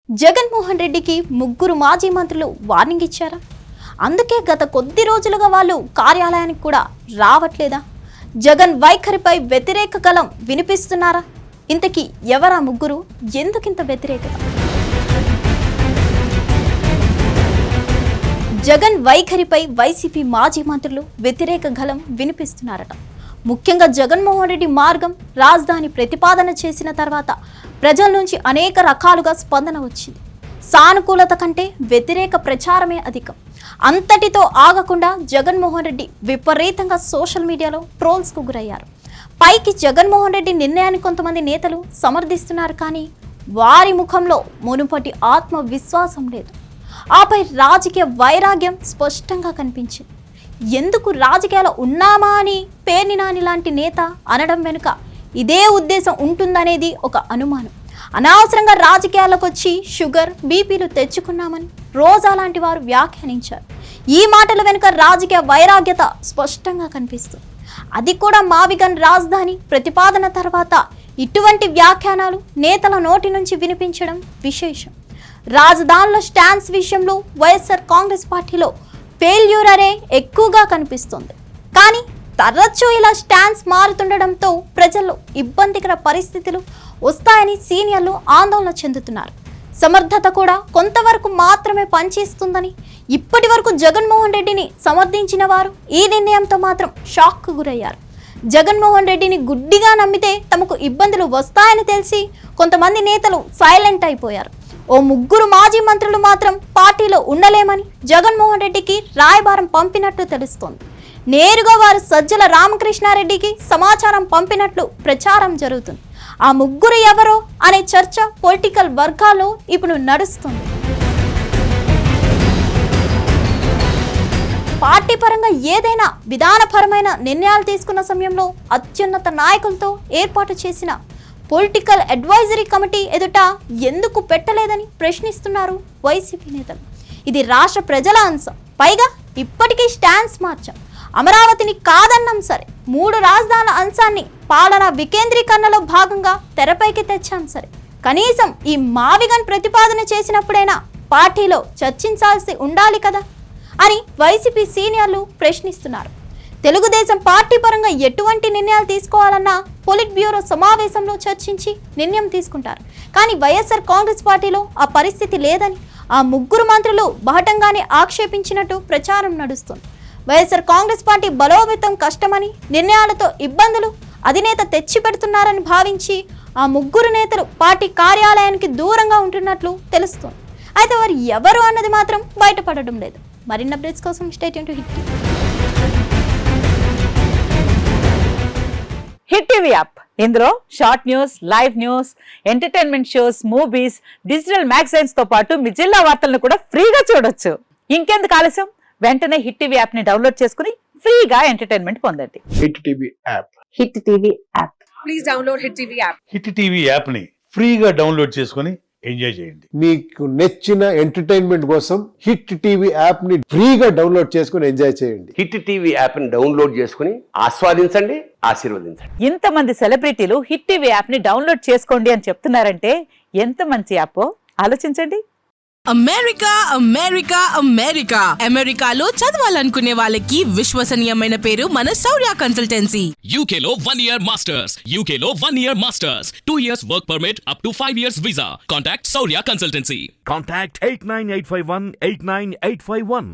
జగన్మోహన్ రెడ్డికి ముగ్గురు మాజీ మంత్రులు వార్నింగ్ ఇచ్చారా? అందుకే గత కొద్ది రోజులుగా వాళ్ళు కార్యాలయానికి కూడా రావట్లేదా? జగన్ వైఖరిపై వ్యతిరేక గళం వినిపిస్తున్నారా? ఇంతకీ ఎవరా ముగ్గురు? ఎందుకింత వ్యతిరేకత? జగన్ వైఖరిపై వైసీపీ మాజీ మంత్రులు వ్యతిరేక గళం వినిపిస్తున్నారట. ముఖ్యంగా జగన్మోహన్ రెడ్డి మార్గం రాజధాని ప్రతిపాదన చేసిన తర్వాత ప్రజల నుంచి అనేక రకాలుగా స్పందన వచ్చింది. సానుకూలత కంటే వ్యతిరేక ప్రచారమే అధికం. అంతటితో ఆగకుండా జగన్మోహన్ రెడ్డి విపరీతంగా సోషల్ మీడియాలో ట్రోల్స్కు గురయ్యారు. పైకి జగన్మోహన్ రెడ్డి నిర్ణయాన్ని కొంతమంది నేతలు సమర్థిస్తున్నారు, కానీ వారి ముఖంలో మునుపటి ఆత్మవిశ్వాసం లేదు. ఆపై రాజకీయ వైరాగ్యం స్పష్టంగా కనిపించింది. ఎందుకు రాజకీయాలు ఉన్నామా అని పేర్ని నాని లాంటి నేత అనడం వెనుక ఇదే ఉద్దేశం ఉంటుందనేది ఒక అనుమానం. అనవసరంగా రాజకీయాలకు వచ్చి షుగర్ బీపీలు తెచ్చుకున్నామని రోజా లాంటి వారు వ్యాఖ్యానించారు. ఈ మాటల వెనుక రాజకీయ వైరాగ్యత స్పష్టంగా కనిపిస్తుంది. అది కూడా మావిగన్ రాజధాని ప్రతిపాదన తర్వాత ఇటువంటి వ్యాఖ్యానాలు నేతల నోటి నుంచి వినిపించడం విశేషం. రాజధానుల స్టాండ్స్ విషయంలో వైఎస్ఆర్ కాంగ్రెస్ పార్టీలో ఫెయిల్యూరే ఎక్కువగా కనిపిస్తుంది. కానీ తరచూ ఇలా స్టాండ్స్ మారుతుండడంతో ప్రజల్లో ఇబ్బందికర పరిస్థితులు వస్తాయని సీనియర్లు ఆందోళన చెందుతున్నారు. సమర్థత కూడా కొంతవరకు మాత్రమే పనిచేస్తుందని ఇప్పటి వరకు జగన్మోహన్ రెడ్డిని సమర్థించిన వారు ఈ నిర్ణయంతో మాత్రం షాక్కు గురయ్యారు. జగన్మోహన్ రెడ్డిని గుడ్డిగా నమ్మితే తమకు ఇబ్బందులు వస్తాయని తెలిసి కొంతమంది నేతలు సైలెంట్ అయిపోయారు. ఓ ముగ్గురు మాజీ మంత్రులు మాత్రం పార్టీలో ఉండలేమని జగన్మోహన్ రెడ్డికి రాయబారం పంపినట్లు తెలుస్తోంది. నేరుగా వారు సజ్జల రామకృష్ణారెడ్డికి సమాచారం పంపినట్లు ప్రచారం జరుగుతుంది. ఆ ముగ్గురు ఎవరో అనే చర్చ పొలిటికల్ వర్గాల్లో ఇప్పుడు నడుస్తుంది. పార్టీ పరంగా ఏదైనా విధానపరమైన నిర్ణయాలు తీసుకున్న సమయంలో అత్యున్నత నాయకులతో ఏర్పాటు చేసిన పొలిటికల్ అడ్వైజరీ కమిటీ ఎదుట ఎందుకు పెట్టలేదని ప్రశ్నిస్తున్నారు వైసీపీ నేతలు. ఇది రాష్ట్ర ప్రజల అంశం. పైగా ఇప్పటికీ స్టాండ్స్ మార్చాం, అమరావతిని కాదన్నాం సరే, 3 రాజధానుల అంశాన్ని పాలన వికేంద్రీకరణలో భాగంగా తెరపైకి తెచ్చాం సరే, కనీసం ఈ మావిగన్ ప్రతిపాదన చేసినప్పుడైనా పార్టీలో చర్చించాల్సి ఉండాలి కదా అని వైసీపీ సీనియర్లు ప్రశ్నిస్తున్నారు. తెలుగుదేశం పార్టీ పరంగా ఎటువంటి నిర్ణయాలు తీసుకోవాలన్నా పొలిట్ బ్యూరో సమావేశంలో చర్చించి నిర్ణయం తీసుకుంటారు. కానీ వైఎస్ఆర్ కాంగ్రెస్ పార్టీలో ఆ పరిస్థితి లేదని ఆ ముగ్గురు మంత్రులు బహటంగానే ఆక్షేపించినట్టు ప్రచారం నడుస్తుంది. వైఎస్ఆర్ కాంగ్రెస్ పార్టీ బలోపేతం కష్టమని, నిర్ణయాలతో ఇబ్బందులు అధినేత తెచ్చిపెడుతున్నారని భావించి ఆ ముగ్గురు నేతలు పార్టీ కార్యాలయానికి దూరంగా ఉంటున్నట్లు తెలుస్తోంది. అయితే వారు ఎవరు అన్నది మాత్రం బయటపడడం లేదు. మరిన్ని అప్డేట్స్ కోసం stay tune to hit. Hit TV app, ఇందులో short news, live news, entertainment shows, movies, digital magazines తో పాటు మీ జిల్లా వార్తలను కూడా ఫ్రీగా చూడొచ్చు. ఇంకెందుకు ఆలస్యం, వెంటనే హిట్ టీవీ యాప్ ని డౌన్లోడ్ చేసుకుని ఫ్రీగా ఎంటర్టైన్మెంట్ పొందండి. Hit TV app. Hit TV app. Please download hit TV app. Hit TV app ని ఫ్రీగా డౌన్లోడ్ చేసుకుని ఎంజాయ్ చేయండి. మీకు నచ్చిన ఎంటర్టైన్మెంట్ కోసం హిట్ టీవీ యాప్ ని ఫ్రీగా డౌన్లోడ్ చేసుకుని ఎంజాయ్ చేయండి. హిట్ టీవీ యాప్ ని డౌన్లోడ్ చేసుకుని ఆస్వాదించండి, ఆశీర్వదించండి. ఇంతమంది సెలబ్రిటీలు హిట్ టీవీ యాప్ ని డౌన్లోడ్ చేసుకోండి అని చెప్తున్నారంటే ఎంత మంచి యాప్ ఆలోచించండి. అమెరికా అమెరికా అమెరికా అమెరికాలో చదవాలనుకునే వాళ్ళకి విశ్వసనీయమైన పేరు మన శౌర్య కన్సల్టెన్సీ. UK లో 1 year masters. UK లో 1 year masters. 2 years work permit up to 5 years visa. Contact Saurya Consultancy. Contact 89851 89851.